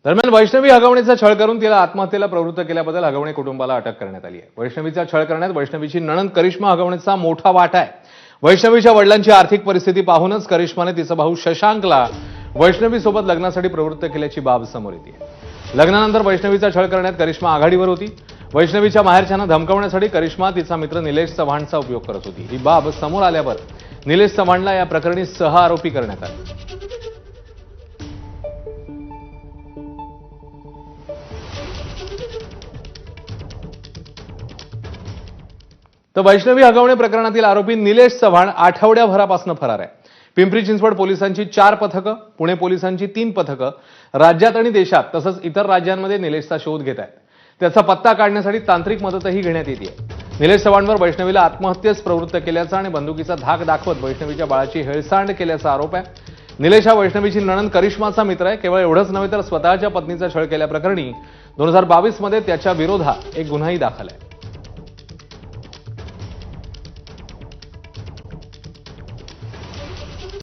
दरम्यान वैष्णवी हगवणीचा छळ करून तिला आत्महत्येला प्रवृत्त केल्याबद्दल हगवणे कुटुंबाला अटक करण्यात आली आहे। वैष्णवीचा छळ करण्यात वैष्णवीची नणंद करिश्मा हगवणेचा मोठा वाटा आहे। वैष्णवीच्या वडिलांची आर्थिक परिस्थिती पाहूनच करिश्माने तिचा भाऊ शशांकला वैष्णवीसोबत लग्नासाठी प्रवृत्त केल्याची बाब समोर येते। लग्नानंतर वैष्णवीचा छळ करण्यात करिश्मा आघाडीवर होती। वैष्णवीच्या माहेरच्यांना धमकावण्यासाठी करिश्मा तिचा मित्र निलेश चव्हाणचा उपयोग करत होती। ही बाब समोर आल्यावर निलेश चव्हाणला या प्रकरणी सह आरोपी करण्यात आले। तर वैष्णवी हगवणे प्रकरणातील आरोपी निलेश चव्हाण आठवड्याभरापासून फरार आहे। पिंपरी चिंचवड पोलिसांची 4 पथकं, पुणे पोलिसांची 3 पथकं राज्यात आणि देशात तसंच इतर राज्यांमध्ये निलेशचा शोध घेत आहेत। त्याचा पत्ता काढण्यासाठी तांत्रिक मदतही घेण्यात येते। निलेश चव्हाणवर वैष्णवीला आत्महत्येस प्रवृत्त केल्याचा आणि बंदुकीचा धाक दाखवत वैष्णवीच्या बाळाची हेळसांड केल्याचा आरोप आहे। निलेश हा वैष्णवीची नणंद करिश्माचा मित्र आहे। केवळ एवढंच नव्हे तर स्वतःच्या पत्नीचा छळ केल्याप्रकरणी 2022 मध्ये त्याच्या विरोधात एक गुन्हाही दाखल आहे।